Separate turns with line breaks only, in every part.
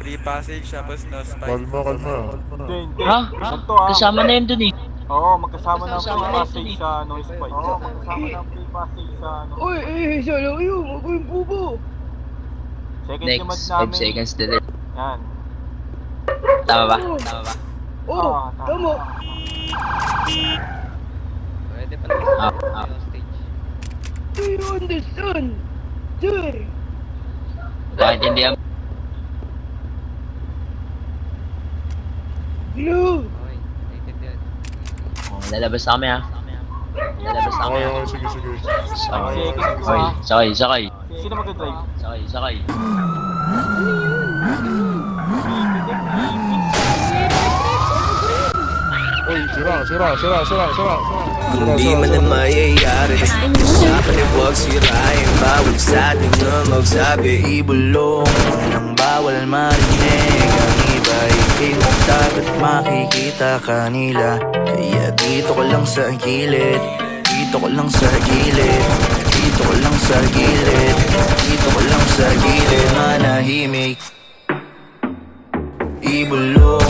free passage tapos no spike.
Kalma, kalma.
Hindi.
Ha?
Ganito ah.
Kasama na yun dun eh.
Oo, magkasama na ang
Magkasama
free
na
passage
yun,
sa noise spike. Oo, magkasama na ang free passage sa ano.
Oy, sana kayo, ako yung bubo.
Second
Next,
command
5
namin.
seconds delay.
Yan.
Tama ba? Tama ba?
Oh, tama.
Pwede pala
Up.
stage.
Do you understand? Sir.
Nakaintindihan.
Hello.
Okay, naiintindihan.
Lalabas na kami ha. Lalabas na kami
Okay,
ha.
okay, sige, sige.
Sakay.
Seconds
Sakay,
ah.
sakay, sakay.
Sino mag-drive?
Sakay, sakay.
Uy, sira.
Hindi man na mayayari Usapan ay huwag sirain Bawal sa atin na magsabi Ibulong ng bawal marinig Ang iba ikinong dapat makikita kanila Kaya dito ko lang sa gilid Dito ko lang sa gilid Dito ko lang sa gilid Dito ko lang sa gilid Manahimik Ibulong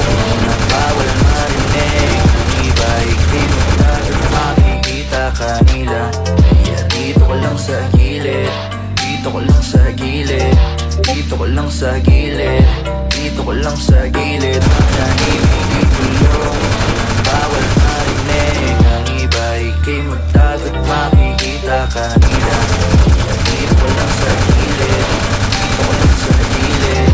ng bawal marinig Ang iba ikinong dapat makikita kanila Kaya dito ko lang sa gilid Dito ko lang sa gilid Dito ko lang sa gilid Dito ko lang sa gilid Manahimik ibulong ng bawal marinig Ang iba ikay magdagat makikita kanila Kaya dito ko lang sa gilid Dito ko lang sa gilid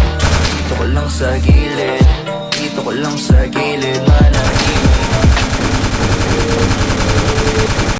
Dito ko lang sa gilid Dito ko lang sa gilid